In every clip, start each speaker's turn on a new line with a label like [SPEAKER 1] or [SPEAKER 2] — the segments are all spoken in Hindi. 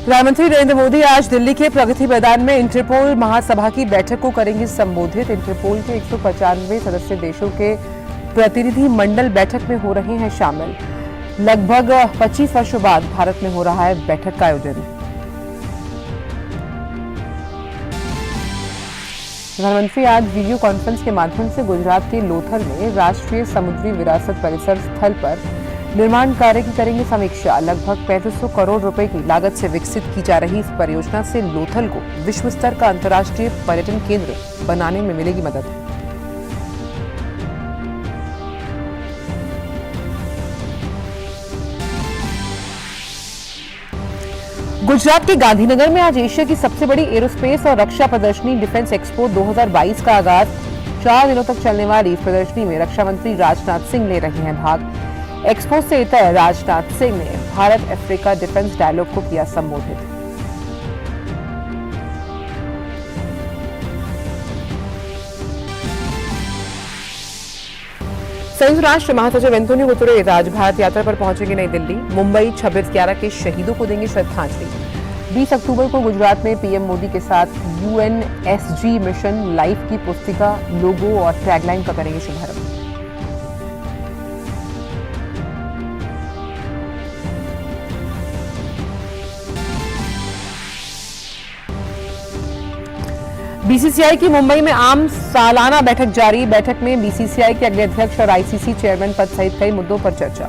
[SPEAKER 1] प्रधानमंत्री नरेंद्र मोदी आज दिल्ली के प्रगति मैदान में इंटरपोल महासभा की बैठक को करेंगे संबोधित। इंटरपोल के 195 सदस्य देशों के प्रतिनिधि मंडल बैठक में हो रहे हैं शामिल। लगभग 25 वर्षों बाद भारत में हो रहा है बैठक का आयोजन। प्रधानमंत्री आज वीडियो कॉन्फ्रेंस के माध्यम से गुजरात के लोथल में राष्ट्रीय समुद्री विरासत परिसर स्थल पर निर्माण कार्य की करेंगे समीक्षा। लगभग 3500 करोड़ रुपए की लागत से विकसित की जा रही इस परियोजना से लोथल को विश्व स्तर का अंतर्राष्ट्रीय पर्यटन केंद्र बनाने में मिलेगी मदद। गुजरात के गांधीनगर में आज एशिया की सबसे बड़ी एरोस्पेस और रक्षा प्रदर्शनी डिफेंस एक्सपो 2022 का आगाज। 4 दिनों तक चलने वाली इस प्रदर्शनी में रक्षा मंत्री राजनाथ सिंह ले रहे हैं भाग। एक्सपो से इतर राजनाथ सिंह ने भारत अफ्रीका डिफेंस डायलॉग को किया संबोधित। संयुक्त राष्ट्र महासचिव एंटोनियो गुतेरेस आज भारत यात्रा पर पहुंचेंगे नई दिल्ली। मुंबई 26/11 के शहीदों को देंगे श्रद्धांजलि। 20 अक्टूबर को गुजरात में पीएम मोदी के साथ यूएनएसजी मिशन लाइफ की पुस्तिका, लोगो और टैगलाइन का करेंगे शुभारंभ। बीसीसीआई की मुंबई में आम सालाना बैठक जारी। बैठक में बीसीसीआई के अगले अध्यक्ष और आईसीसी चेयरमैन पद सहित कई मुद्दों पर चर्चा।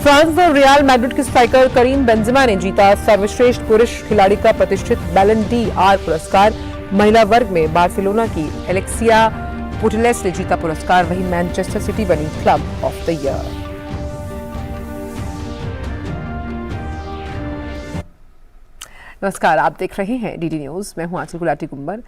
[SPEAKER 1] फ्रांस और रियल मैड्रिड के स्ट्राइकर करीम बेंजेमा ने जीता सर्वश्रेष्ठ पुरुष खिलाड़ी का प्रतिष्ठित बैलन डी आर पुरस्कार। महिला वर्ग में बार्सिलोना की एलेक्सिया पुटेलेस ने जीता पुरस्कार। वहीं मैनचेस्टर सिटी बनी क्लब ऑफ द ईयर। नमस्कार, आप देख रहे हैं डीडी न्यूज। मैं हूं आंचल गुलाटी कुंबर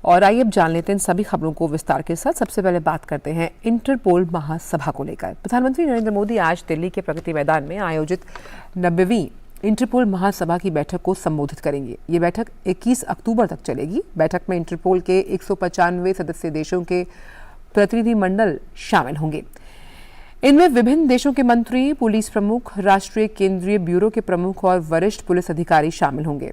[SPEAKER 1] और आइए अब जान लेते हैं सभी खबरों को विस्तार के साथ। सबसे पहले बात करते हैं इंटरपोल महासभा को लेकर। प्रधानमंत्री नरेंद्र मोदी आज दिल्ली के प्रगति मैदान में आयोजित 90वीं इंटरपोल महासभा की बैठक को संबोधित करेंगे। ये बैठक 21 अक्टूबर तक चलेगी। बैठक में इंटरपोल के 195 सदस्य देशों के प्रतिनिधि मंडल शामिल होंगे। इनमें विभिन्न देशों के मंत्री, पुलिस प्रमुख, राष्ट्रीय केंद्रीय ब्यूरो के प्रमुख और वरिष्ठ पुलिस अधिकारी शामिल होंगे।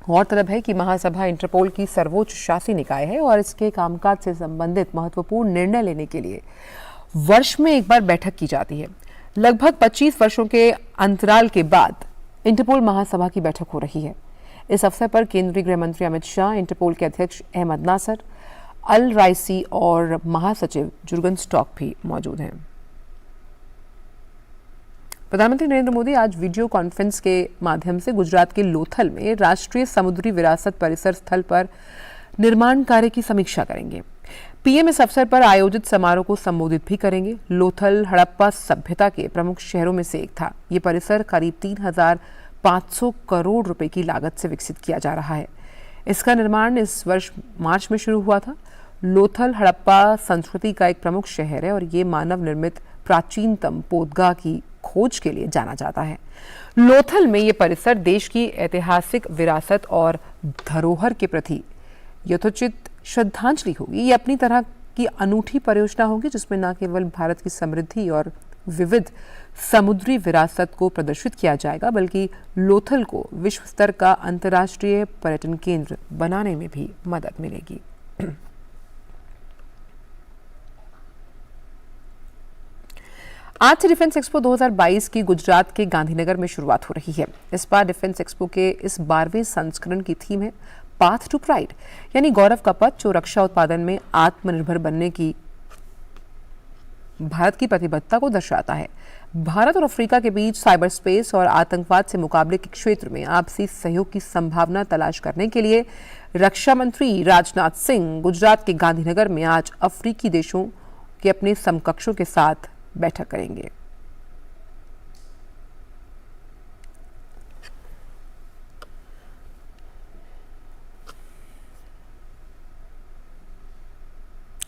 [SPEAKER 1] गौरतलब है कि महासभा इंटरपोल की सर्वोच्च शासी निकाय है और इसके कामकाज से संबंधित महत्वपूर्ण निर्णय लेने के लिए वर्ष में एक बार बैठक की जाती है। लगभग 25 वर्षों के अंतराल के बाद इंटरपोल महासभा की बैठक हो रही है। इस अवसर पर केंद्रीय गृह मंत्री अमित शाह, इंटरपोल के अध्यक्ष अहमद नासर अल राइसी और महासचिव जुर्गन स्टॉक भी मौजूद हैं। प्रधानमंत्री नरेंद्र मोदी आज वीडियो कॉन्फ्रेंस के माध्यम से गुजरात के लोथल में राष्ट्रीय समुद्री विरासत परिसर स्थल पर निर्माण कार्य की समीक्षा करेंगे। पीएम इस अवसर पर आयोजित समारोह को संबोधित भी करेंगे। लोथल हड़प्पा सभ्यता के प्रमुख शहरों में से एक था। ये परिसर करीब 3500 करोड़ रुपए की लागत से विकसित किया जा रहा है। इसका निर्माण इस वर्ष मार्च में शुरू हुआ था। लोथल हड़प्पा संस्कृति का एक प्रमुख शहर है और ये मानव निर्मित प्राचीनतम पोतगाह की खोज के लिए जाना जाता है। लोथल में ये परिसर देश की ऐतिहासिक विरासत और धरोहर के प्रति यथोचित श्रद्धांजलि होगी। ये अपनी तरह की अनूठी परियोजना होगी जिसमें न केवल भारत की समृद्धि और विविध समुद्री विरासत को प्रदर्शित किया जाएगा बल्कि लोथल को विश्व स्तर का अंतर्राष्ट्रीय पर्यटन केंद्र बनाने में भी मदद मिलेगी। आज से डिफेंस एक्सपो 2022 की गुजरात के गांधीनगर में शुरुआत हो रही है। इस बार डिफेंस एक्सपो के इस 12वें संस्करण की थीम है पाथ टू प्राइड, यानी गौरव का पथ, जो रक्षा उत्पादन में आत्मनिर्भर बनने की भारत की प्रतिबद्धता को दर्शाता है। भारत और अफ्रीका के बीच साइबर स्पेस और आतंकवाद से मुकाबले के क्षेत्र में आपसी सहयोग की संभावना तलाश करने के लिए रक्षा मंत्री राजनाथ सिंह गुजरात के गांधीनगर में आज अफ्रीकी देशों के अपने समकक्षों के साथ बैठक करेंगे।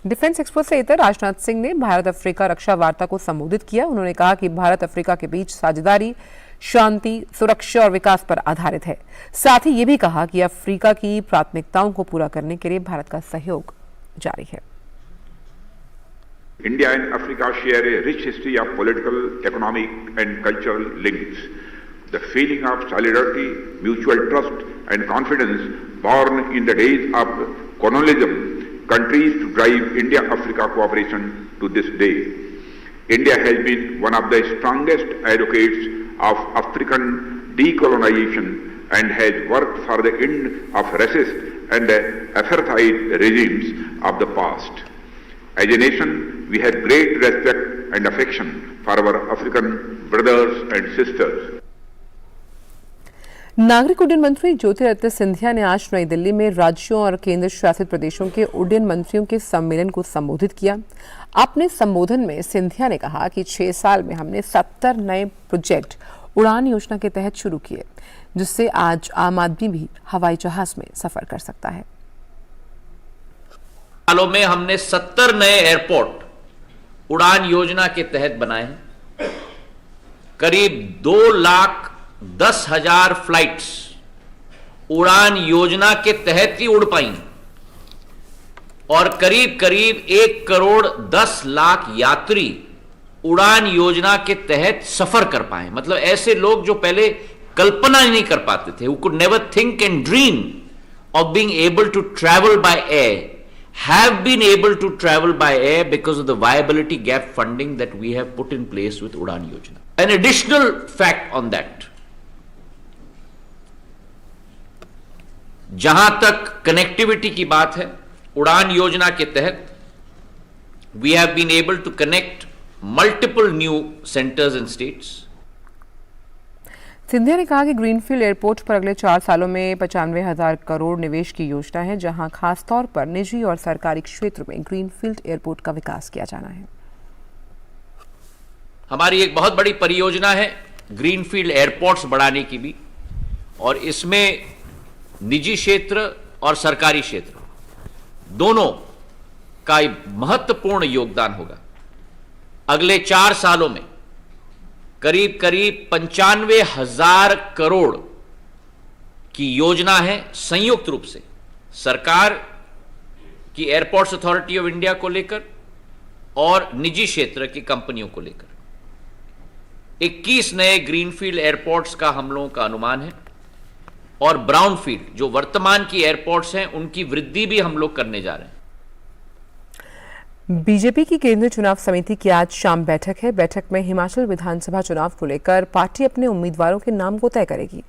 [SPEAKER 1] डिफेंस एक्सपो से इतर राजनाथ सिंह ने भारत अफ्रीका रक्षा वार्ता को संबोधित किया। उन्होंने कहा कि भारत अफ्रीका के बीच साझेदारी शांति, सुरक्षा और विकास पर आधारित है। साथ ही ये भी कहा कि अफ्रीका की प्राथमिकताओं को पूरा करने के लिए भारत का सहयोग जारी है।
[SPEAKER 2] India and Africa share a rich history of political, economic, and cultural links. The feeling of solidarity, mutual trust, and confidence born in the days of colonialism continues to drive India-Africa cooperation to this day. India has been one of the strongest advocates of African decolonization and has worked for the end of racist and apartheid regimes of the past. As a nation, we have great respect and affection for our African brothers and sisters.
[SPEAKER 1] नागरिक उड्डयन मंत्री ज्योतिरादित्य सिंधिया ने आज नई दिल्ली में राज्यों और केंद्र शासित प्रदेशों के उड्डयन मंत्रियों के सम्मेलन को संबोधित किया। अपने संबोधन में सिंधिया ने कहा कि 6 साल में हमने 70 नए प्रोजेक्ट उड़ान योजना के तहत शुरू किए, जिससे आज आम आदमी भी हवाई जहाज में सफर कर सकता है।
[SPEAKER 3] सालों में हमने 70 नए एयरपोर्ट उड़ान योजना के तहत बनाए हैं। करीब 2,10,000 फ्लाइट्स उड़ान योजना के तहत ही उड़ पाई और करीब करीब 1,10,00,000 यात्री उड़ान योजना के तहत सफर कर पाए। मतलब ऐसे लोग जो पहले कल्पना ही नहीं कर पाते थे, who could never think and dream of being able to travel by air, have been able to travel by air because of the viability gap funding that we have put in place with Udan Yojana. An additional fact on that, जहां तक कनेक्टिविटी की बात है, उड़ान योजना के तहत we have been able to connect multiple new centers and states.
[SPEAKER 1] Scindia ने कहा कि ग्रीनफील्ड एयरपोर्ट पर अगले 4 सालों में 95,000 करोड़ निवेश की योजना है, जहां खासतौर पर निजी और सरकारी क्षेत्र में ग्रीनफील्ड एयरपोर्ट का विकास किया जाना है।
[SPEAKER 3] हमारी एक बहुत बड़ी परियोजना है ग्रीनफील्ड एयरपोर्ट्स बढ़ाने की भी, और इसमें निजी क्षेत्र और सरकारी क्षेत्र दोनों का महत्वपूर्ण योगदान होगा। अगले 4 सालों में करीब करीब 95,000 करोड़ की योजना है, संयुक्त रूप से सरकार की एयरपोर्ट्स अथॉरिटी ऑफ इंडिया को लेकर और निजी क्षेत्र की कंपनियों को लेकर। 21 नए ग्रीनफील्ड एयरपोर्ट्स का हम लोगों का अनुमान है, और ब्राउनफील्ड जो वर्तमान की एयरपोर्ट्स हैं उनकी वृद्धि भी हम लोग करने जा रहे हैं।
[SPEAKER 1] बीजेपी की केंद्रीय चुनाव समिति की आज शाम बैठक है। बैठक में हिमाचल विधानसभा चुनाव को लेकर पार्टी अपने उम्मीदवारों के नाम को तय करेगी।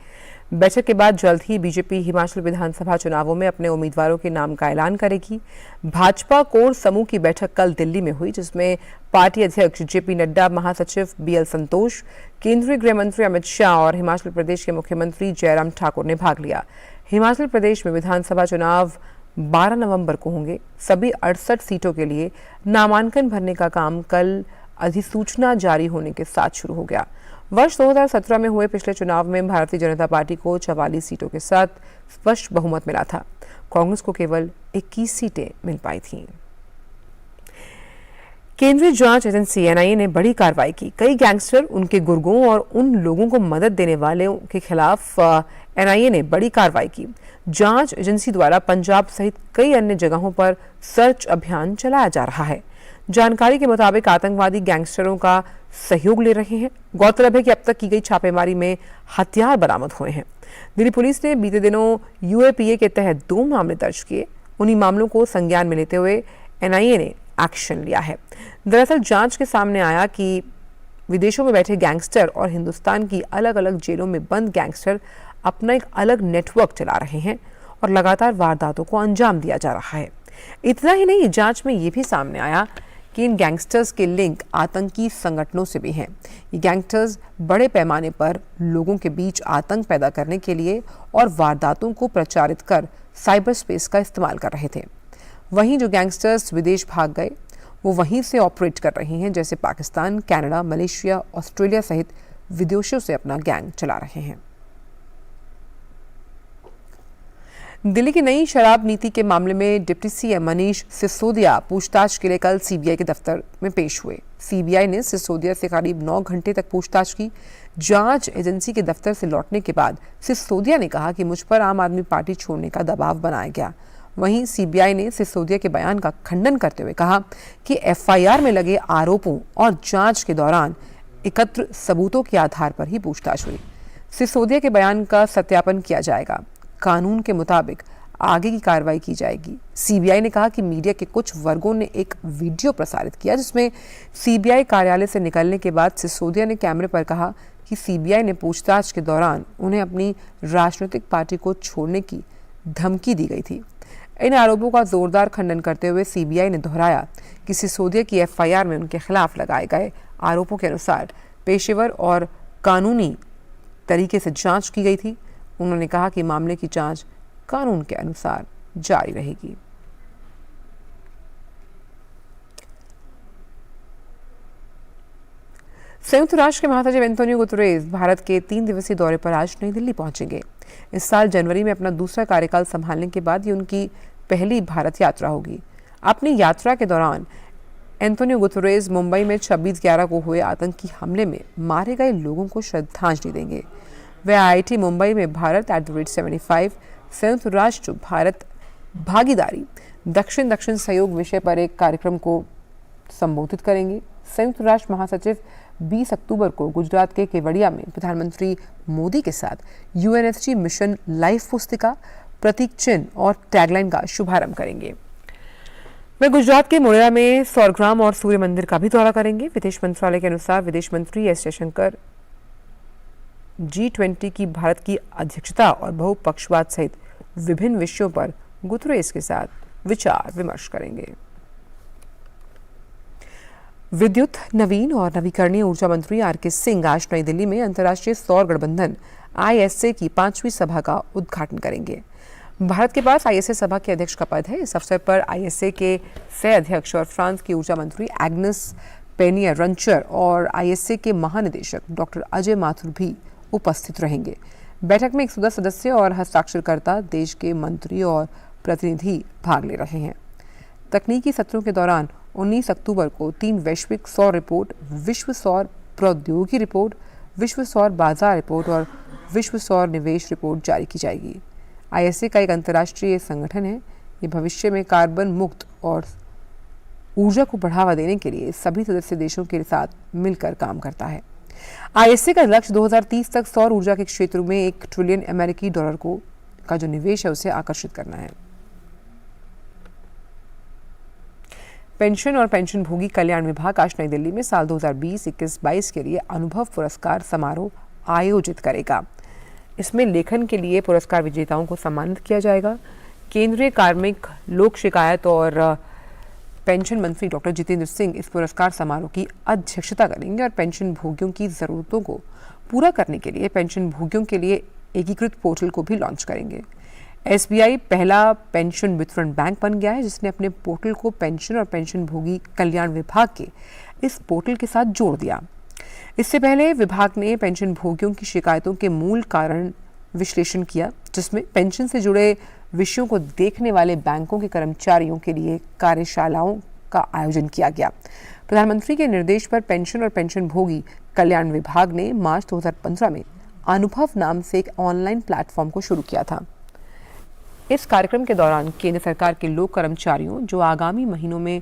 [SPEAKER 1] बैठक के बाद जल्द ही बीजेपी हिमाचल विधानसभा चुनावों में अपने उम्मीदवारों के नाम का ऐलान करेगी। भाजपा कोर समूह की बैठक कल दिल्ली में हुई, जिसमें पार्टी अध्यक्ष जेपी नड्डा, महासचिव बीएल संतोष, केंद्रीय गृह मंत्री अमित शाह और हिमाचल प्रदेश के मुख्यमंत्री जयराम ठाकुर ने भाग लिया। हिमाचल प्रदेश में विधानसभा चुनाव 12 नवंबर को होंगे। सभी 68 सीटों के लिए नामांकन भरने का काम कल अधिसूचना जारी होने के साथ शुरू हो गया। वर्ष 2017 में हुए पिछले चुनाव में भारतीय जनता पार्टी को 44 सीटों के साथ स्पष्ट बहुमत मिला था। कांग्रेस को केवल 21 सीटें मिल पाई थीं। केंद्रीय जांच एजेंसी एनआईए ने बड़ी कार्रवाई की। कई गैंगस्टर, उनके गुर्गों और उन लोगों को मदद देने वालों के खिलाफ एनआईए ने बड़ी कार्रवाई की। जांच एजेंसी द्वारा पंजाब सहित कई अन्य जगहों पर सर्च अभियान चलाया जा रहा है। जानकारी के मुताबिक आतंकवादी गैंगस्टरों का सहयोग ले रहे हैं। गौरतलब है कि अब तक की गई छापेमारी में हथियार बरामद हुए हैं। दिल्ली पुलिस ने बीते दिनों यूएपीए के तहत 2 मामले दर्ज किए। उन्हीं मामलों को संज्ञान में लेते हुए एनआईए ने एक्शन लिया है। दरअसल जांच के सामने आया कि विदेशों में बैठे गैंगस्टर और हिंदुस्तान की अलग अलग जेलों में बंद गैंगस्टर अपना एक अलग नेटवर्क चला रहे हैं और लगातार वारदातों को अंजाम दिया जा रहा है। इतना ही नहीं, जांच में ये भी सामने आया कि इन गैंगस्टर्स के लिंक आतंकी संगठनों से भी हैं। ये गैंगस्टर्स बड़े पैमाने पर लोगों के बीच आतंक पैदा करने के लिए और वारदातों को प्रचारित कर साइबर स्पेस का इस्तेमाल कर रहे थे। वहीं जो गैंगस्टर्स विदेश भाग गए वो वहीं से ऑपरेट कर रहे हैं, जैसे पाकिस्तान, कनाडा, मलेशिया, ऑस्ट्रेलिया सहित विदेशों से अपना गैंग चला रहे हैं। दिल्ली की नई शराब नीति के मामले में डिप्टी सीएम मनीष सिसोदिया पूछताछ के लिए कल सीबीआई के दफ्तर में पेश हुए। सीबीआई ने सिसोदिया से करीब 9 घंटे तक पूछताछ की। जांच एजेंसी के दफ्तर से लौटने के बाद सिसोदिया ने कहा कि मुझ पर आम आदमी पार्टी छोड़ने का दबाव बनाया गया। वहीं सीबीआई ने सिसोदिया के बयान का खंडन करते हुए कहा कि एफआईआर में लगे आरोपों और जांच के दौरान एकत्र सबूतों के आधार पर ही पूछताछ हुई। सिसोदिया के बयान का सत्यापन किया जाएगा, कानून के मुताबिक आगे की कार्रवाई की जाएगी। सीबीआई ने कहा कि मीडिया के कुछ वर्गों ने एक वीडियो प्रसारित किया जिसमें सीबीआई कार्यालय से निकलने के बाद सिसोदिया ने कैमरे पर कहा कि सीबीआई ने पूछताछ के दौरान उन्हें अपनी राजनीतिक पार्टी को छोड़ने की धमकी दी गई थी। इन आरोपों का जोरदार खंडन करते हुए सीबीआई ने दोहराया कि सिसोदिया की एफआईआर में उनके खिलाफ लगाए गए आरोपों के अनुसार पेशेवर और कानूनी तरीके से जांच की गई थी। उन्होंने कहा कि मामले की जांच कानून के अनुसार जारी रहेगी। संयुक्त राष्ट्र के महासचिव एंटोनियो गुतेरेस भारत के 3 दिवसीय दौरे पर आज नई दिल्ली पहुंचेंगे। इस साल जनवरी में अपना दूसरा कार्यकाल संभालने के बाद ये उनकी पहली भारत यात्रा होगी। अपनी यात्रा के दौरान एंटोनियो गुतेरेस मुंबई में 26/11 को हुए आतंकी हमले में मारे गए लोगों को श्रद्धांजलि देंगे। वे आईआईटी मुंबई में भारत @75 संयुक्त राष्ट्र भारत भागीदारी दक्षिण दक्षिण सहयोग विषय पर एक कार्यक्रम को संबोधित करेंगे। संयुक्त राष्ट्र महासचिव 20 अक्टूबर को गुजरात के केवड़िया में प्रधानमंत्री मोदी के साथ यूएनएससी मिशन लाइफ पुस्तिका, प्रतीक चिन्ह और टैगलाइन का शुभारंभ करेंगे। वे गुजरात के मोढेरा में सौरग्राम और सूर्य मंदिर का भी दौरा करेंगे। विदेश मंत्रालय के अनुसार विदेश मंत्री एस जयशंकर G20 की भारत की अध्यक्षता और बहुपक्षवाद सहित विभिन्न विषयों पर गुतेरेस के साथ विचार विमर्श करेंगे। विद्युत, नवीन और नवीकरणीय ऊर्जा मंत्री आर.के. सिंह आज नई दिल्ली में अंतर्राष्ट्रीय सौर गठबंधन ISA की 5वीं सभा का उद्घाटन करेंगे। भारत के पास ISA सभा के अध्यक्ष का पद है। इस अवसर पर ISA के सह अध्यक्ष और फ्रांस की ऊर्जा मंत्री एग्नेस पैनियर-रंचर और ISA के महानिदेशक डॉक्टर अजय माथुर भी उपस्थित रहेंगे। बैठक में 110 सदस्य और हस्ताक्षरकर्ता देश के मंत्री और प्रतिनिधि भाग ले रहे हैं। तकनीकी सत्रों के दौरान 19 अक्टूबर को 3 वैश्विक सौर रिपोर्ट, विश्व सौर प्रौद्योगिकी रिपोर्ट, विश्व सौर बाजार रिपोर्ट और विश्व सौर निवेश रिपोर्ट जारी की जाएगी। ISA का एक अंतर्राष्ट्रीय संगठन है। ये भविष्य में कार्बन मुक्त और ऊर्जा को बढ़ावा देने के लिए सभी सदस्य देशों के साथ मिलकर काम करता है। ISA का लक्ष्य 2030 तक सौर ऊर्जा के क्षेत्र में $1 ट्रिलियन अमेरिकी डॉलर का जो निवेश है उसे आकर्षित करना है। पेंशन और पेंशन भोगी कल्याण विभाग आज नई दिल्ली में साल 2020-21-22 के लिए अनुभव पुरस्कार समारोह आयोजित करेगा। इसमें लेखन के लिए पुरस्कार विजेताओं को सम्मानित किया जाएगा। केंद्रीय कार्मिक, लोक शिकायत और पेंशन मंत्री डॉक्टर जितेंद्र सिंह इस पुरस्कार समारोह की अध्यक्षता करेंगे और पेंशन भोगियों की जरूरतों को पूरा करने के लिए पेंशन भोगियों के लिए एकीकृत पोर्टल को भी लॉन्च करेंगे। SBI पहला पेंशन वितरण बैंक बन गया है जिसने अपने पोर्टल को पेंशन और पेंशन भोगी कल्याण विभाग के इस पोर्टल के साथ जोड़ दिया। इससे पहले विभाग ने पेंशन भोगियों की शिकायतों के मूल कारण विश्लेषण किया, जिसमें पेंशन से जुड़े विषयों को देखने वाले बैंकों के कर्मचारियों के लिए कार्यशालाओं का आयोजन किया गया। प्रधानमंत्री के निर्देश पर पेंशन और पेंशन भोगी कल्याण विभाग ने मार्च 2015 में अनुभव नाम से एक ऑनलाइन प्लेटफॉर्म को शुरू किया था। इस कार्यक्रम के दौरान केंद्र सरकार के लोक कर्मचारियों जो आगामी महीनों में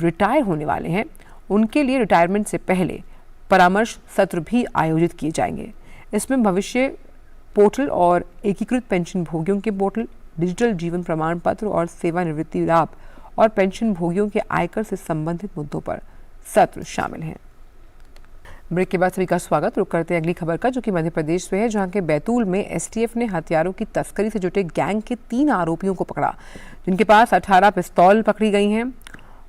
[SPEAKER 1] रिटायर होने वाले हैं, उनके लिए रिटायरमेंट से पहले परामर्श सत्र भी आयोजित किए जाएंगे। इसमें भविष्य पोर्टल और एकीकृत पेंशन भोगियों के पोर्टल, डिजिटल जीवन प्रमाण पत्र और सेवानिवृत्ति लाभ और पेंशन भोगियों के आयकर से संबंधित मुद्दों पर सत्र शामिल हैं। ब्रेक के बाद सभी का स्वागत। रुक करते हैं अगली खबर का, जो कि मध्य प्रदेश से है, जहां के बैतूल में STF ने हथियारों की तस्करी से जुटे गैंग के 3 आरोपियों को पकड़ा, जिनके पास 18 पिस्तौल पकड़ी गई हैं।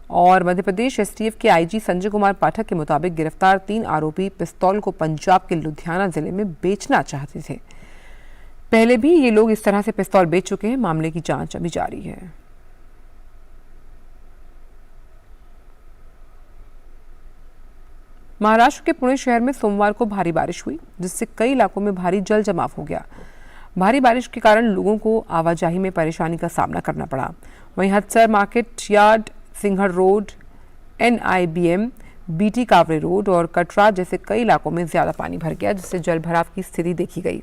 [SPEAKER 1] और मध्य प्रदेश STF के IG संजय कुमार पाठक के मुताबिक गिरफ्तार 3 आरोपी पिस्तौल को पंजाब के लुधियाना जिले में बेचना चाहते थे। पहले भी ये लोग इस तरह से पिस्तौल बेच चुके हैं। मामले की जांच अभी जारी है। महाराष्ट्र के पुणे शहर में सोमवार को भारी बारिश हुई, जिससे कई इलाकों में भारी जल जमाव हो गया। भारी बारिश के कारण लोगों को आवाजाही में परेशानी का सामना करना पड़ा। वहीं Hadapsar market yard, Sinhagad road, NIBM, BT Kawade road और कटरा जैसे कई इलाकों में ज्यादा पानी भर गया, जिससे जल भराव की स्थिति देखी गई।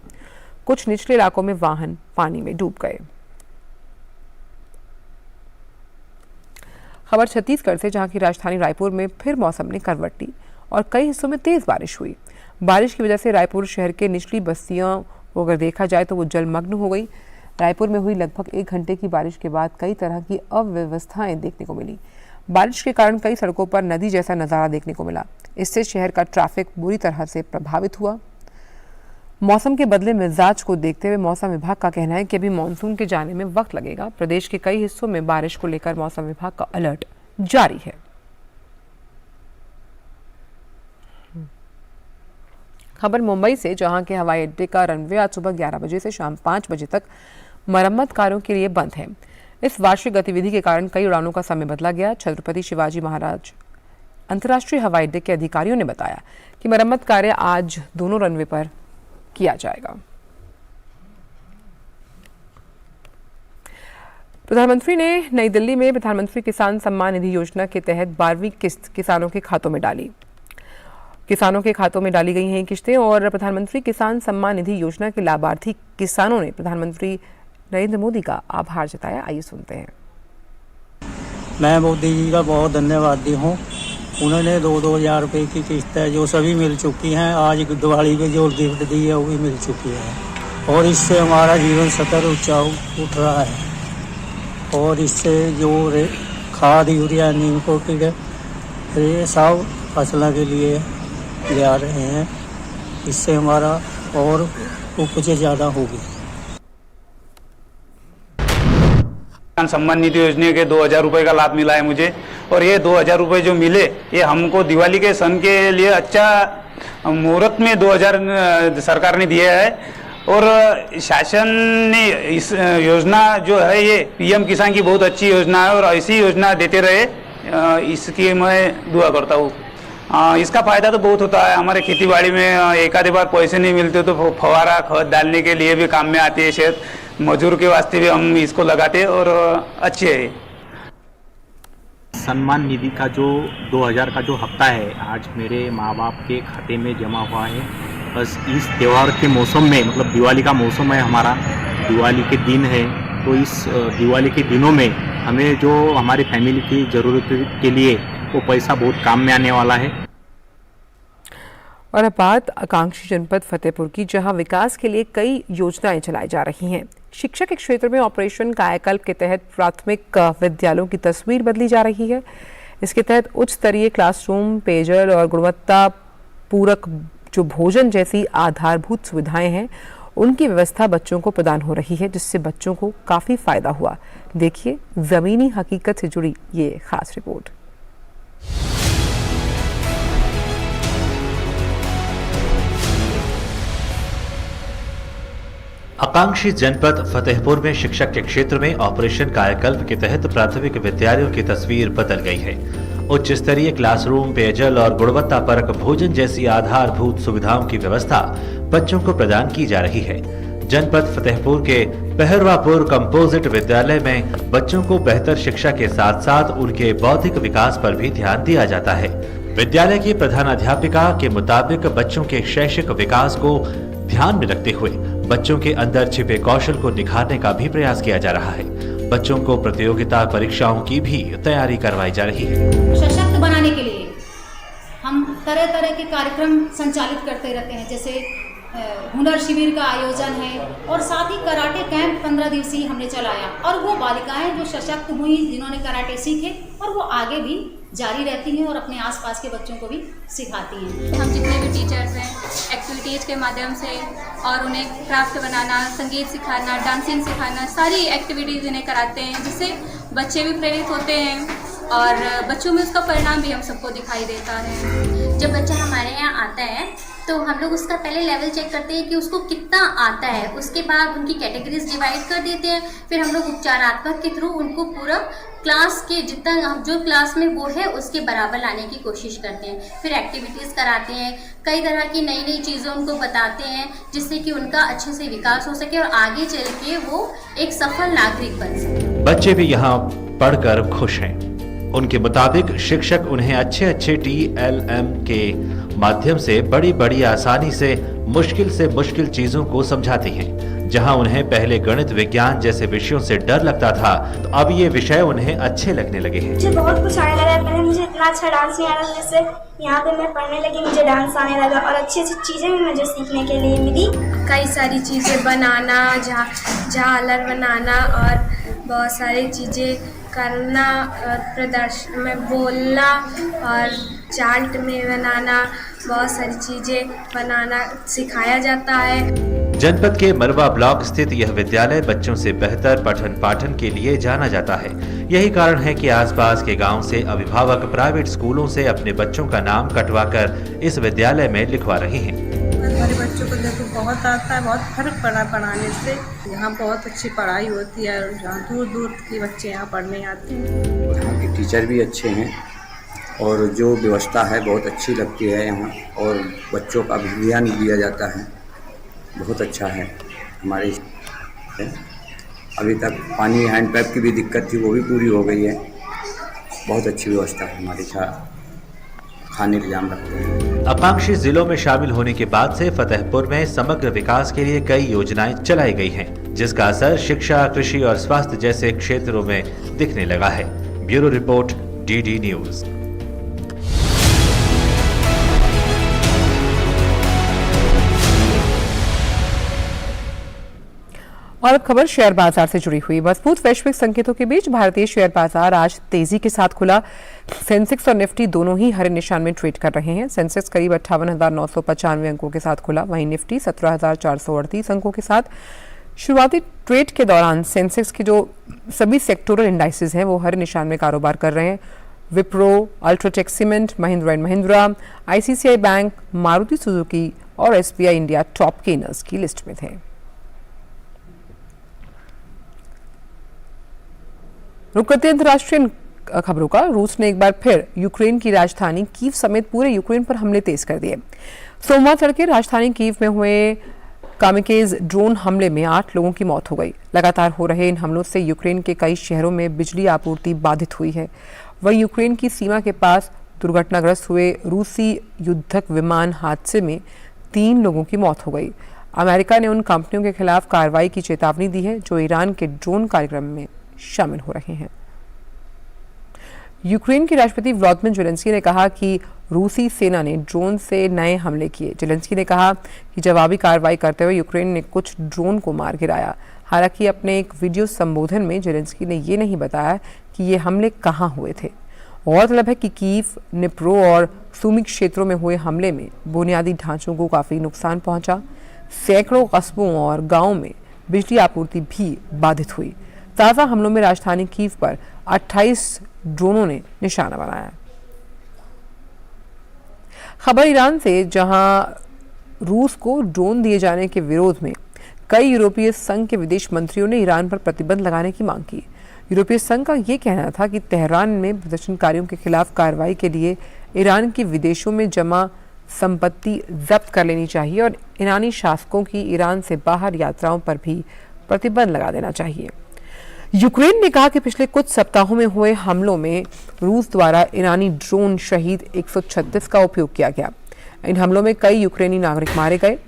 [SPEAKER 1] कुछ निचले इलाकों में वाहन पानी में डूब गए। खबर छत्तीसगढ़ से, जहां की राजधानी रायपुर में फिर मौसम ने करवट ली और कई हिस्सों में तेज बारिश हुई। बारिश की वजह से रायपुर शहर के निचली बस्तियों को अगर देखा जाए तो वो जलमग्न हो गई। रायपुर में हुई लगभग 1 घंटे की बारिश के बाद कई तरह की अव्यवस्थाएं देखने को मिली। बारिश के कारण कई सड़कों पर नदी जैसा नजारा देखने को मिला। इससे शहर का ट्रैफिक बुरी तरह से प्रभावित हुआ। मौसम के बदले मिजाज को देखते हुए मौसम विभाग का कहना है कि अभी मानसून के जाने में वक्त लगेगा। प्रदेश के कई हिस्सों में बारिश को लेकर मौसम विभाग का अलर्ट जारी है। खबर मुंबई से, जहां के हवाई अड्डे का रनवे आज सुबह 11 बजे से शाम 5 बजे तक मरम्मत कार्यों के लिए बंद है। इस वार्षिक गतिविधि के कारण कई उड़ानों का समय बदला गया। छत्रपति शिवाजी महाराज अंतर्राष्ट्रीय हवाई अड्डे के अधिकारियों ने बताया कि मरम्मत कार्य आज दोनों रनवे पर किया जाएगा। प्रधानमंत्री ने नई दिल्ली में प्रधानमंत्री किसान सम्मान निधि योजना के तहत 12वीं किस्त किसानों के खातों में डाली। किसानों के खातों में डाली गई हैं किस्तें और प्रधानमंत्री किसान सम्मान निधि योजना के लाभार्थी किसानों ने प्रधानमंत्री नरेंद्र मोदी का आभार जताया। आइए सुनते हैं।
[SPEAKER 4] मैं मोदी जी का बहुत धन्यवादी हूँ। उन्होंने 2-2 हज़ार रुपये की किस्त है जो सभी मिल चुकी हैं। आज दिवाली पे जो गिफ्ट दी है वो भी मिल चुकी है और इससे हमारा जीवन स्तर ऊंचा उठ रहा है। और इससे जो खाद यूरिया नीम कोटेड ये सब फसलों के लिए ले रहे हैं। इससे हमारा और उपज ज़्यादा होगी।
[SPEAKER 5] किसान सम्मान निधि योजना के 2,000 रुपये का लाभ मिला है मुझे और ये 2,000 रुपये जो मिले ये हमको दिवाली के सन के लिए अच्छा मुहूर्त में 2,000 सरकार ने दिया है। और शासन ने इस योजना जो है ये पीएम किसान की बहुत अच्छी योजना है और ऐसी योजना देते रहे, इसकी मैं दुआ करता हूँ। इसका फ़ायदा तो बहुत होता है। हमारे खेती बाड़ी में एक आधे बार पैसे नहीं मिलते तो फवारा खाद डालने के लिए भी काम में आती है। शायद मजदूर के वास्ते भी हम इसको लगाते हैं और अच्छे है।
[SPEAKER 6] सम्मान निधि का जो 2000 का जो हफ्ता है आज मेरे माँ बाप के खाते में जमा हुआ है। बस इस त्यौहार के मौसम में, मतलब दिवाली का मौसम है हमारा, दिवाली के दिन है, तो इस दिवाली के दिनों में हमें जो हमारी फैमिली की ज़रूरत के लिए वो पैसा बहुत काम में आने वाला है।
[SPEAKER 1] और अब बात आकांक्षी जनपद फतेहपुर की, जहां विकास के लिए कई योजनाएं चलाई जा रही हैं। शिक्षा के क्षेत्र में ऑपरेशन कायाकल्प के तहत प्राथमिक विद्यालयों की तस्वीर बदली जा रही है। इसके तहत उच्च स्तरीय क्लासरूम, पेयजल और गुणवत्ता पूरक जो भोजन जैसी आधारभूत सुविधाएं हैं उनकी व्यवस्था बच्चों को प्रदान हो रही है, जिससे बच्चों को काफ़ी फायदा हुआ। देखिए ज़मीनी हकीकत से जुड़ी ये खास रिपोर्ट।
[SPEAKER 7] आकांक्षी जनपद फतेहपुर में शिक्षा के क्षेत्र में ऑपरेशन कायाकल्प के तहत प्राथमिक विद्यालयों की तस्वीर बदल गई है। उच्च स्तरीय क्लासरूम, पेयजल और गुणवत्ता परक भोजन जैसी आधारभूत सुविधाओं की व्यवस्था बच्चों को प्रदान की जा रही है। जनपद फतेहपुर के पहरवापुर कंपोजिट विद्यालय में बच्चों को बेहतर शिक्षा के साथ साथ उनके बौद्धिक विकास पर भी ध्यान दिया जाता है। विद्यालय की प्रधानाध्यापिका के मुताबिक बच्चों के शैक्षिक विकास को ध्यान में रखते हुए बच्चों के अंदर छिपे कौशल को निखारने का भी प्रयास किया जा रहा है। बच्चों को प्रतियोगिता परीक्षाओं की भी तैयारी करवाई जा रही है।
[SPEAKER 8] सशक्त बनाने के लिए हम तरह तरह के कार्यक्रम संचालित करते रहते हैं, जैसे हुनर शिविर का आयोजन है और साथ ही कराटे कैंप 15 दिवसीय हमने चलाया और वो बालिकाएं जो सशक्त हुई, जिन्होंने कराटे सीखे और वो आगे भी जारी रहती हैं और अपने आसपास के बच्चों को भी सिखाती हैं।
[SPEAKER 9] हम जितने भी टीचर्स हैं एक्टिविटीज़ के माध्यम से और उन्हें क्राफ्ट बनाना, संगीत सिखाना, डांसिंग सिखाना, सारी एक्टिविटीज़ इन्हें कराते हैं, जिससे बच्चे भी प्रेरित होते हैं और बच्चों में उसका परिणाम भी हम सबको दिखाई देता है।
[SPEAKER 10] जब बच्चा हमारे यहाँ आता है तो हम लोग उसका पहले लेवल चेक करते हैं कि उसको कितना आता है। उसके बाद उनकी कैटेगरीज डिवाइड कर देते हैं। फिर हम लोग उपचारात्मक के थ्रू उनको पूरा क्लास के जितना जो क्लास में वो है उसके बराबर लाने की कोशिश करते हैं। फिर एक्टिविटीज़ कराते हैं, कई तरह की नई नई चीज़ें उनको बताते हैं, जिससे कि उनका अच्छे से विकास हो सके और आगे चल के वो एक सफल नागरिक बन सके।
[SPEAKER 7] बच्चे भी यहाँ पढ़कर खुश हैं। उनके मुताबिक शिक्षक उन्हें अच्छे TLM के माध्यम से बड़ी आसानी से मुश्किल चीजों को समझाती हैं, जहां उन्हें पहले गणित विज्ञान जैसे विषयों से डर लगता था, तो अब ये विषय उन्हें अच्छे लगने लगे हैं।
[SPEAKER 11] मुझे बहुत कुछ आने लगा। पहले मुझे इतना अच्छा डांस नहीं आ रहा था, जैसे यहाँ पे मैं पढ़ने लगी मुझे डांस आने लगा और अच्छी अच्छी चीज़ें भी मुझे सीखने के लिए मिली।
[SPEAKER 12] कई सारी चीज़ें बनाना, झालर बनाना और बहुत सारी चीज़ें करना और प्रदर्शन में बोलना और चार्ट में बनाना, बहुत सारी चीज़ें बनाना सिखाया जाता है।
[SPEAKER 7] जनपद के मरवा ब्लॉक स्थित यह विद्यालय बच्चों से बेहतर पठन पाठन के लिए जाना जाता है। यही कारण है कि आसपास के गांव से अभिभावक प्राइवेट स्कूलों से अपने बच्चों का नाम कटवाकर इस विद्यालय में लिखवा रहे हैं।
[SPEAKER 13] हमारे बच्चों को देखो बहुत आता है, बहुत फर्क पड़ा पढ़ाने से। यहाँ बहुत अच्छी पढ़ाई होती है और यहाँ दूर दूर के बच्चे यहाँ पढ़ने आते हैं।
[SPEAKER 14] यहाँ के टीचर भी अच्छे हैं और जो व्यवस्था है बहुत अच्छी लगती है यहाँ, और बच्चों का भी ध्यान दिया जाता है, बहुत अच्छा है। हमारे अभी तक पानी हैंडपैप की भी दिक्कत थी, वो भी पूरी हो गई है। बहुत अच्छी व्यवस्था है हमारे खाने का ध्यान रखते हैं।
[SPEAKER 7] आकांक्षी जिलों में शामिल होने के बाद से फतेहपुर में समग्र विकास के लिए कई योजनाएं चलाई गई हैं, जिसका असर शिक्षा, कृषि और स्वास्थ्य जैसे क्षेत्रों में दिखने लगा है। Bureau report, DD news.
[SPEAKER 1] और अब खबर शेयर बाजार से जुड़ी हुई। मजबूत वैश्विक संकेतों के बीच भारतीय शेयर बाजार आज तेजी के साथ खुला। सेंसेक्स और निफ्टी दोनों ही हरे निशान में ट्रेड कर रहे हैं। सेंसेक्स करीब 58,995 अंकों के साथ खुला, वहीं निफ्टी 17,438 अंकों के साथ। शुरुआती ट्रेड के दौरान सेंसेक्स के जो सभी सेक्टोरल इंडाइसेस हैं वो हरे निशान में कारोबार कर रहे हैं। Wipro, UltraTech cement, Mahindra and Mahindra, ICICI bank, Maruti Suzuki और SBI इंडिया टॉप गेनर्स की लिस्ट में थे। रुक करते अंतर्राष्ट्रीय खबरों का। रूस ने एक बार फिर यूक्रेन की राजधानी कीव समेत पूरे यूक्रेन पर हमले तेज कर दिए। सोमवार तड़के राजधानी कीव में हुए कामिकेज ड्रोन हमले में 8 लोगों की मौत हो गई। लगातार हो रहे इन हमलों से यूक्रेन के कई शहरों में बिजली आपूर्ति बाधित हुई है। वहीं यूक्रेन की सीमा के पास दुर्घटनाग्रस्त हुए रूसी युद्धक विमान हादसे में 3 लोगों की मौत हो गई। अमेरिका ने उन कंपनियों के खिलाफ कार्रवाई की चेतावनी दी है जो ईरान के ड्रोन कार्यक्रम में शामिल हो रहे हैं। यूक्रेन के राष्ट्रपति व्लादिमीर ज़ेलेंस्की ने कहा कि रूसी सेना ने ड्रोन से नए हमले किए। ज़ेलेंस्की ने कहा कि जवाबी कार्रवाई करते हुए यूक्रेन ने कुछ ड्रोन को मार गिराया। हालांकि अपने एक वीडियो संबोधन में ज़ेलेंस्की ने ये नहीं बताया कि ये हमले कहां हुए थे। गौरतलब है कि कीव, निप्रो और सुमी क्षेत्रों में हुए हमले में बुनियादी ढांचों को काफी नुकसान पहुंचा। सैकड़ों कस्बों और गांवों में बिजली आपूर्ति भी बाधित हुई। ताज़ा हमलों में राजधानी कीव पर 28 ड्रोनों ने निशाना बनाया। खबर ईरान से, जहां रूस को ड्रोन दिए जाने के विरोध में कई यूरोपीय संघ के विदेश मंत्रियों ने ईरान पर प्रतिबंध लगाने की मांग की। यूरोपीय संघ का ये कहना था कि तेहरान में प्रदर्शनकारियों के खिलाफ कार्रवाई के लिए ईरान की विदेशों में जमा संपत्ति जब्त कर लेनी चाहिए और ईरानी शासकों की ईरान से बाहर यात्राओं पर भी प्रतिबंध लगा देना चाहिए। यूक्रेन ने कहा कि पिछले कुछ सप्ताहों में हुए हमलों में रूस द्वारा ईरानी ड्रोन शहीद 136 का उपयोग किया गया। इन हमलों में कई यूक्रेनी नागरिक मारे गए।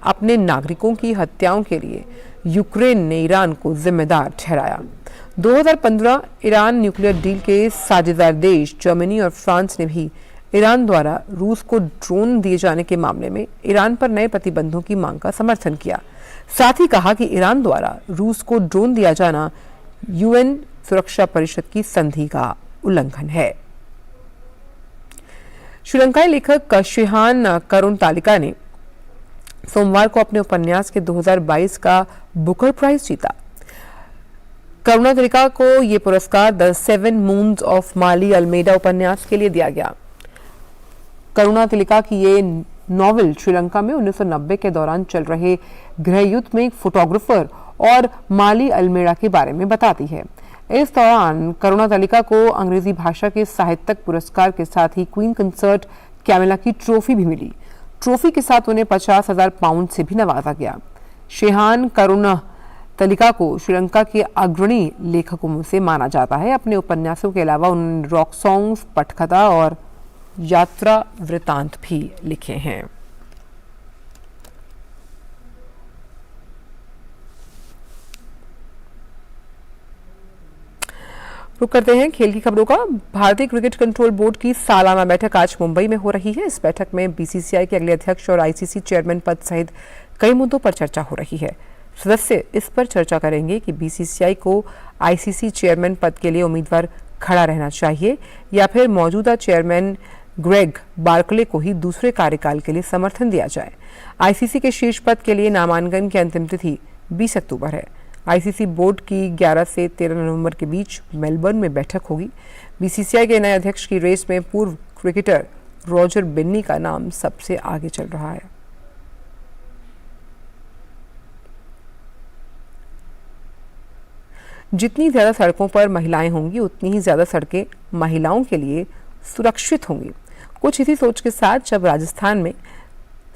[SPEAKER 1] अपने नागरिकों की हत्याओं के लिए यूक्रेन ने ईरान को जिम्मेदार ठहराया। 2015 ईरान न्यूक्लियर डील के साझेदार देश जर्मनी और फ्रांस ने भी ईरान द्वारा रूस को ड्रोन दिए जाने के मामले में ईरान पर नए प्रतिबंधों की मांग का समर्थन किया। साथ ही कहा कि ईरान द्वारा रूस को ड्रोन दिया जाना UN सुरक्षा परिषद की संधि का उल्लंघन है। श्रीलंकाई लेखक शेहान करुणतालिका ने सोमवार को अपने उपन्यास के 2022 का बुकर प्राइज जीता। करुणतालिका को यह पुरस्कार the 7 moons of Maali Almeida उपन्यास के लिए दिया गया। करुणतालिका की ये नॉवेल श्रीलंका में 1990 के दौरान चल रहे गृहयुद्ध में एक फोटोग्राफर और माली अल्मेडा के बारे में बताती है। इस दौरान करुणतालिका को अंग्रेजी भाषा के साहित्यिक पुरस्कार के साथ ही क्वीन कंसर्ट कैमिला की ट्रॉफी भी मिली। ट्रॉफी के साथ उन्हें 50,000 पाउंड से भी नवाजा गया। शेहान करुणतालिका को श्रीलंका के अग्रणी लेखकों में से माना जाता है। अपने उपन्यासों के अलावा उन्होंने रॉक सॉन्ग्स, पटकथा और यात्रा वृतांत भी लिखे हैं। रुक करते हैं खेल की खबरों का। भारतीय क्रिकेट कंट्रोल बोर्ड की सालाना बैठक आज मुंबई में हो रही है। इस बैठक में बीसीसीआई के अगले अध्यक्ष और आईसीसी चेयरमैन पद सहित कई मुद्दों पर चर्चा हो रही है। सदस्य इस पर चर्चा करेंगे कि बीसीसीआई को आईसीसी चेयरमैन पद के लिए उम्मीदवार खड़ा रहना चाहिए या फिर मौजूदा चेयरमैन ग्रेग बार्कले को ही दूसरे कार्यकाल के लिए समर्थन दिया जाए। आईसीसी के शीर्ष पद के लिए नामांकन की अंतिम तिथि 20 अक्टूबर है। आईसीसी बोर्ड की 11 से 13 नवंबर के बीच मेलबर्न में बैठक होगी। बीसीसीआई के नए अध्यक्ष की रेस में पूर्व क्रिकेटर रॉजर बिन्नी का नाम सबसे आगे चल रहा है। जितनी ज्यादा सड़कों पर महिलाएं होंगी उतनी ही ज्यादा सड़कें महिलाओं के लिए सुरक्षित होंगी। कुछ इसी सोच के साथ जब राजस्थान में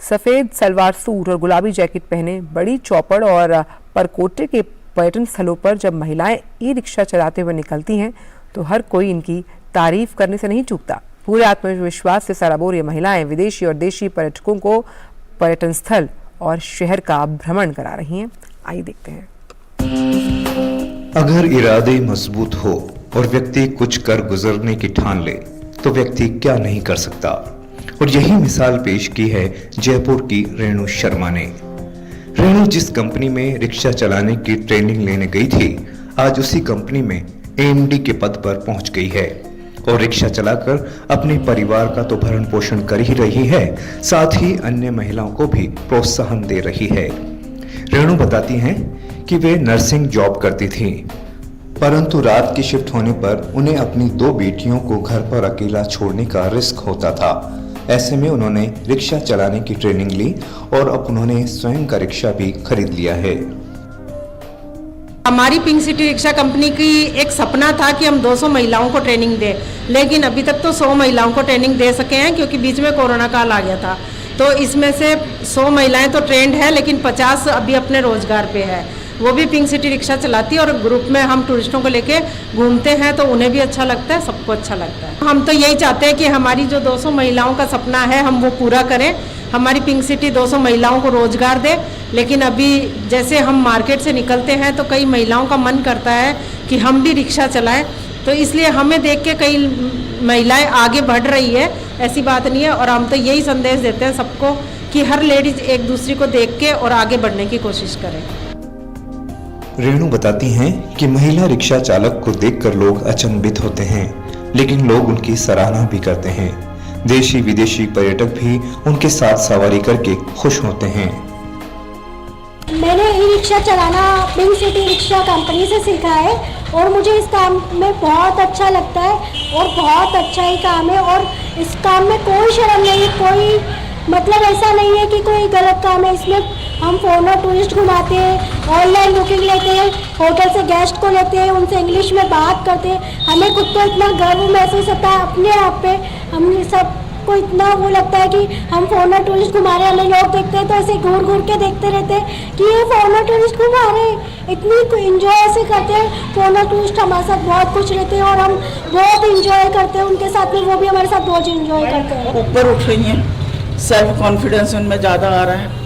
[SPEAKER 1] सफेद सलवार सूट और गुलाबी जैकेट पहने बड़ी चौपड़ और परकोटे के पर्यटन स्थलों पर जब महिलाएं ई रिक्शा चलाते हुए निकलती हैं तो हर कोई इनकी तारीफ करने से नहीं चूकता। पूरे आत्मविश्वास से सराबोर ये महिलाएं विदेशी और देशी पर्यटकों को पर्यटन स्थल और शहर का भ्रमण करा रही हैं। आइए देखते हैं।
[SPEAKER 15] अगर इरादे मजबूत हो और व्यक्ति कुछ कर गुजरने की ठान ले तो व्यक्ति क्या नहीं कर सकता, और यही मिसाल पेश की है जयपुर की रेणु शर्मा ने। रेणु जिस कंपनी में रिक्शा चलाने की ट्रेनिंग लेने गई थी, आज उसी कंपनी में एमडी के पद पर पहुंच गई है और रिक्शा चलाकर अपने परिवार का तो भरण पोषण कर ही रही है, साथ ही अन्य महिलाओं को भी प्रोत्साहन दे रही है। रेणु बताती हैं कि वे नर्सिंग जॉब करती थी, परंतु रात की शिफ्ट होने पर उन्हें अपनी 2 बेटियों को घर पर अकेला छोड़ने का रिस्क होता था। ऐसे में उन्होंने रिक्शा चलाने की ट्रेनिंग ली और अब उन्होंने स्वयं का रिक्शा भी खरीद लिया है।
[SPEAKER 16] हमारी पिंक सिटी रिक्शा कंपनी की एक सपना था कि हम 200 महिलाओं को ट्रेनिंग दें, लेकिन अभी तक तो 100 महिलाओं को ट्रेनिंग दे सके हैं क्योंकि बीच में कोरोना काल आ गया था। तो इसमें से 100 महिलाएं तो ट्रेंड है, लेकिन 50 अभी अपने रोजगार पे है। वो भी पिंक सिटी रिक्शा चलाती है और ग्रुप में हम टूरिस्टों को लेके घूमते हैं तो उन्हें भी अच्छा लगता है, सबको अच्छा लगता है। हम तो यही चाहते हैं कि हमारी जो 200 महिलाओं का सपना है हम वो पूरा करें। हमारी पिंक सिटी 200 महिलाओं को रोजगार दे, लेकिन अभी जैसे हम मार्केट से निकलते हैं तो कई महिलाओं का मन करता है कि हम भी रिक्शा चलाएं, तो इसलिए हमें देख के कई महिलाएं आगे बढ़ रही है। ऐसी बात नहीं है, और हम तो यही संदेश देते हैं सबको कि हर लेडीज एक दूसरे को देख के और आगे बढ़ने की कोशिश करें।
[SPEAKER 15] रेणु बताती हैं कि महिला रिक्शा चालक को देखकर लोग अचंभित होते हैं, लेकिन लोग उनकी सराहना भी करते हैं। देशी विदेशी पर्यटक भी उनके साथ सवारी करके खुश होते हैं।
[SPEAKER 11] मैंने ई रिक्शा चलाना पिंक सिटी रिक्शा कंपनी से सीखा है और मुझे इस काम में बहुत अच्छा लगता है और बहुत अच्छा ही काम है, और इस काम में कोई शर्म नहीं, कोई मतलब ऐसा नहीं है कि कोई गलत काम है। इसमें हम फॉरेनर टूरिस्ट घुमाते हैं, ऑनलाइन बुकिंग लेते हैं, होटल से गेस्ट को लेते हैं, उनसे इंग्लिश में बात करते हैं। हमें खुद को इतना गर्व महसूस होता है अपने आप पे। हम सबको इतना वो लगता है कि हम फॉरेनर टूरिस्ट घुमा रहे हैं। हमें लोग देखते हैं तो ऐसे घूर घूर के देखते रहते हैं कि ये फॉरेनर टूरिस्ट घुमा रहे हैं। इतनी इंजॉय ऐसे करते हैं। फॉरेनर टूरिस्ट हमारे साथ बहुत खुश रहते हैं और हम बहुत इंजॉय करते हैं उनके साथ में, वो भी हमारे साथ बहुत इंजॉय करते हैं।
[SPEAKER 17] ऊपर उठ रही हैं, सेल्फ कॉन्फिडेंस उनमें ज़्यादा आ रहा है।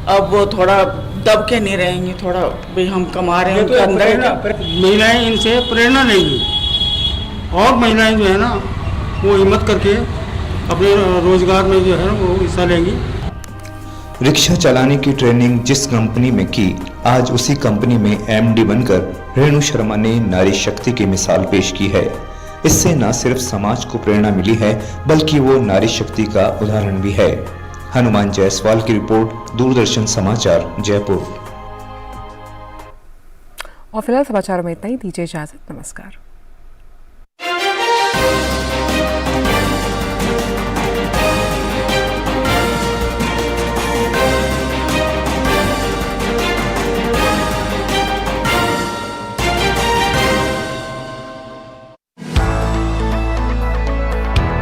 [SPEAKER 17] अब वो थोड़ा दब के नहीं रहेंगी, थोड़ा भाई हम कमा रहे हैं उनके अंदर।
[SPEAKER 4] महिलाएं इनसे प्रेरणा लेंगी और महिलाएं जो है ना वो हिम्मत करके अपने रोजगार में जो है वो हिस्सा लेंगी।
[SPEAKER 15] रिक्शा चलाने की ट्रेनिंग जिस कंपनी में की, आज उसी कंपनी में एमडी बनकर रेणु शर्मा ने नारी शक्ति की मिसाल पेश की है। इससे न सिर्फ समाज को प्रेरणा मिली है, बल्कि वो नारी शक्ति का उदाहरण भी है। हनुमान जायसवाल की रिपोर्ट, दूरदर्शन समाचार, जयपुर।
[SPEAKER 1] और फिलहाल समाचारों में इतना ही। दीजिए इजाजत। नमस्कार।